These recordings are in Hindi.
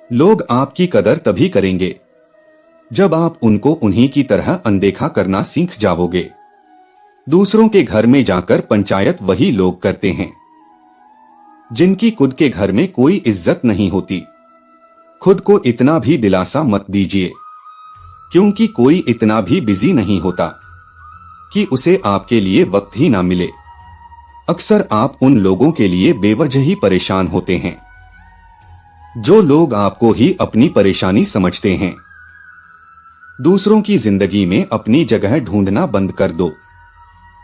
लोग आपकी कदर तभी करेंगे जब आप उनको उन्हीं की तरह अनदेखा करना सीख जाओगे। दूसरों के घर में जाकर पंचायत वही लोग करते हैं जिनकी खुद के घर में कोई इज्जत नहीं होती। खुद को इतना भी दिलासा मत दीजिए, क्योंकि कोई इतना भी बिजी नहीं होता कि उसे आपके लिए वक्त ही ना मिले। अक्सर आप उन लोगों के लिए बेवजह ही परेशान होते हैं जो लोग आपको ही अपनी परेशानी समझते हैं। दूसरों की जिंदगी में अपनी जगह ढूंढना बंद कर दो।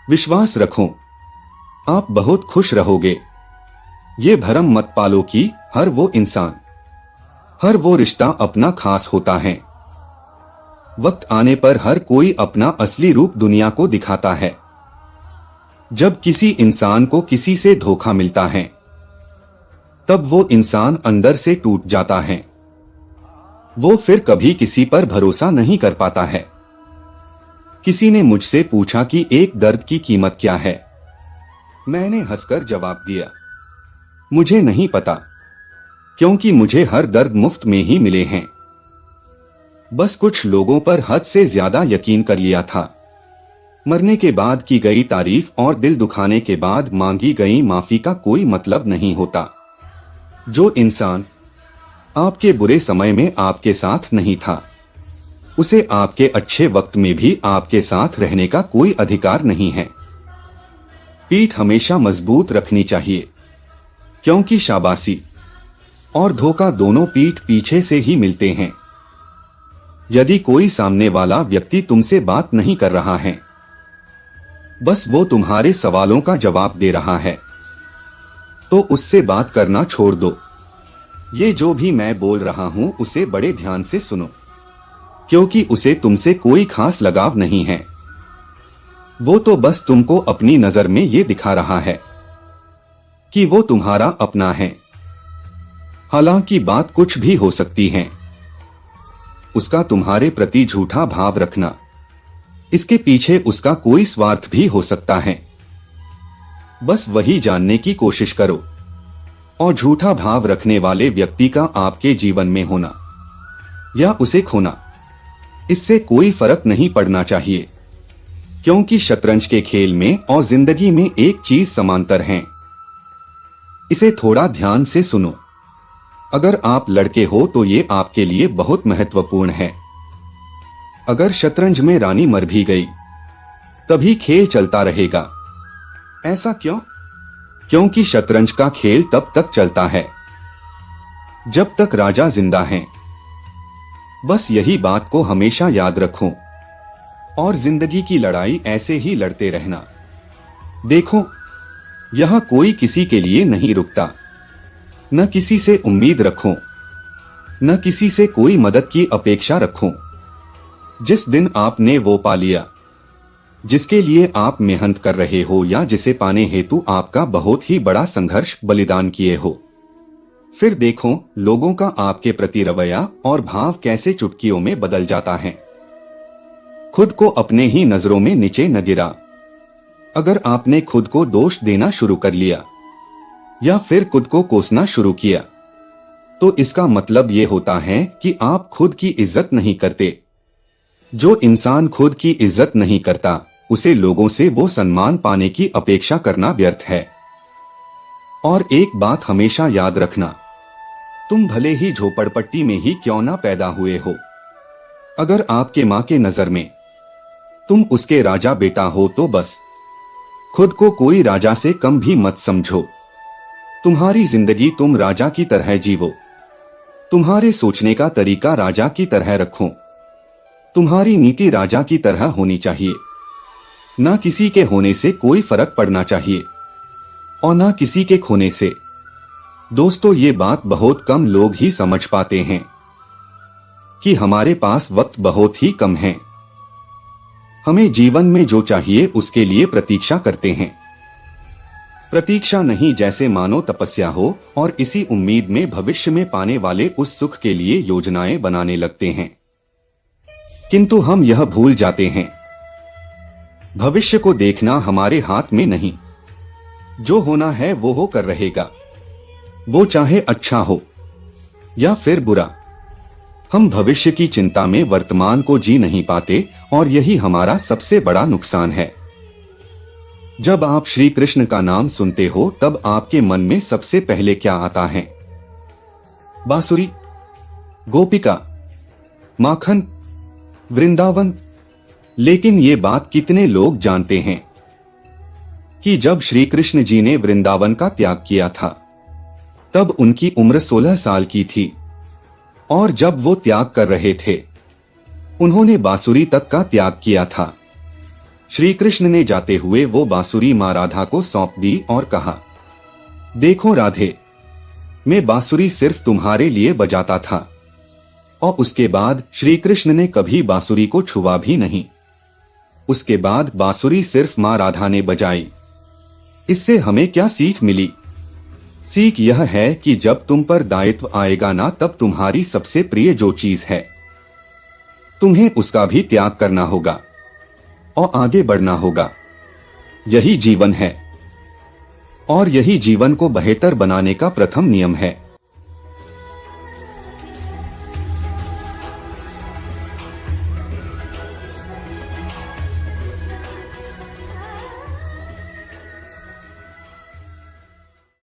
विश्वास रखो, आप बहुत खुश रहोगे। ये भरम मत पालो कि हर वो इंसान, हर वो रिश्ता अपना खास होता है। वक्त आने पर हर कोई अपना असली रूप दुनिया को दिखाता है। जब किसी इंसान को किसी से धोखा मिलता है, तब वो इंसान अंदर से टूट जाता है। वो फिर कभी किसी पर भरोसा नहीं कर पाता है। किसी ने मुझसे पूछा कि एक दर्द की कीमत क्या है। मैंने हंसकर जवाब दिया, मुझे नहीं पता, क्योंकि मुझे हर दर्द मुफ्त में ही मिले हैं। बस कुछ लोगों पर हद से ज्यादा यकीन कर लिया था। मरने के बाद की गई तारीफ और दिल दुखाने के बाद मांगी गई माफी का कोई मतलब नहीं होता। जो इंसान आपके बुरे समय में आपके साथ नहीं था, उसे आपके अच्छे वक्त में भी आपके साथ रहने का कोई अधिकार नहीं है। पीठ हमेशा मजबूत रखनी चाहिए, क्योंकि शाबाशी और धोखा दोनों पीठ पीछे से ही मिलते हैं। यदि कोई सामने वाला व्यक्ति तुमसे बात नहीं कर रहा है, बस वो तुम्हारे सवालों का जवाब दे रहा है, तो उससे बात करना छोड़ दो। ये जो भी मैं बोल रहा हूं उसे बड़े ध्यान से सुनो, क्योंकि उसे तुमसे कोई खास लगाव नहीं है। वो तो बस तुमको अपनी नजर में ये दिखा रहा है कि वो तुम्हारा अपना है। हालांकि बात कुछ भी हो सकती है। उसका तुम्हारे प्रति झूठा भाव रखना, इसके पीछे उसका कोई स्वार्थ भी हो सकता है। बस वही जानने की कोशिश करो। और झूठा भाव रखने वाले व्यक्ति का आपके जीवन में होना या उसे खोना, इससे कोई फर्क नहीं पड़ना चाहिए, क्योंकि शतरंज के खेल में और जिंदगी में एक चीज समांतर है। इसे थोड़ा ध्यान से सुनो। अगर आप लड़के हो तो ये आपके लिए बहुत महत्वपूर्ण है। अगर शतरंज में रानी मर भी गई, तभी खेल चलता रहेगा। ऐसा क्यों? क्योंकि शतरंज का खेल तब तक चलता है जब तक राजा जिंदा है। बस यही बात को हमेशा याद रखो और जिंदगी की लड़ाई ऐसे ही लड़ते रहना। देखो, यहां कोई किसी के लिए नहीं रुकता। न किसी से उम्मीद रखो, न किसी से कोई मदद की अपेक्षा रखो। जिस दिन आपने वो पा लिया जिसके लिए आप मेहनत कर रहे हो या जिसे पाने हेतु आपका बहुत ही बड़ा संघर्ष बलिदान किए हो, फिर देखो लोगों का आपके प्रति रवैया और भाव कैसे चुटकियों में बदल जाता है। खुद को अपने ही नजरों में नीचे न गिरा। अगर आपने खुद को दोष देना शुरू कर लिया या फिर खुद को कोसना शुरू किया, तो इसका मतलब ये होता है कि आप खुद की इज्जत नहीं करते। जो इंसान खुद की इज्जत नहीं करता, उसे लोगों से वो सम्मान पाने की अपेक्षा करना व्यर्थ है। और एक बात हमेशा याद रखना, तुम भले ही झोपड़पट्टी में ही क्यों ना पैदा हुए हो, अगर आपके माँ के नजर में तुम उसके राजा बेटा हो तो बस खुद को कोई राजा से कम भी मत समझो। तुम्हारी जिंदगी तुम राजा की तरह जीवो। तुम्हारे सोचने का तरीका राजा की तरह रखो। तुम्हारी नीति राजा की तरह होनी चाहिए। ना किसी के होने से कोई फर्क पड़ना चाहिए और ना किसी के खोने से। दोस्तों, ये बात बहुत कम लोग ही समझ पाते हैं कि हमारे पास वक्त बहुत ही कम है। हमें जीवन में जो चाहिए उसके लिए प्रतीक्षा करते हैं। प्रतीक्षा नहीं, जैसे मानो तपस्या हो, और इसी उम्मीद में भविष्य में पाने वाले उस सुख के लिए योजनाएं बनाने लगते हैं। किंतु हम यह भूल जाते हैं, भविष्य को देखना हमारे हाथ में नहीं। जो होना है वो होकर रहेगा, वो चाहे अच्छा हो या फिर बुरा। हम भविष्य की चिंता में वर्तमान को जी नहीं पाते और यही हमारा सबसे बड़ा नुकसान है। जब आप श्री कृष्ण का नाम सुनते हो तब आपके मन में सबसे पहले क्या आता है? बांसुरी, गोपिका, माखन, वृंदावन। लेकिन ये बात कितने लोग जानते हैं कि जब श्री कृष्ण जी ने वृंदावन का त्याग किया था तब उनकी उम्र 16 साल की थी और जब वो त्याग कर रहे थे उन्होंने बांसुरी तक का त्याग किया था। श्री कृष्ण ने जाते हुए वो बांसुरी मां राधा को सौंप दी और कहा, देखो राधे, मैं बांसुरी सिर्फ तुम्हारे लिए बजाता था। और उसके बाद श्री कृष्ण ने कभी बांसुरी को छुआ भी नहीं। उसके बाद बांसुरी सिर्फ मां राधा ने बजाई। इससे हमें क्या सीख मिली? सीख यह है कि जब तुम पर दायित्व आएगा ना, तब तुम्हारी सबसे प्रिय जो चीज है तुम्हें उसका भी त्याग करना होगा और आगे बढ़ना होगा। यही जीवन है और यही जीवन को बेहतर बनाने का प्रथम नियम है।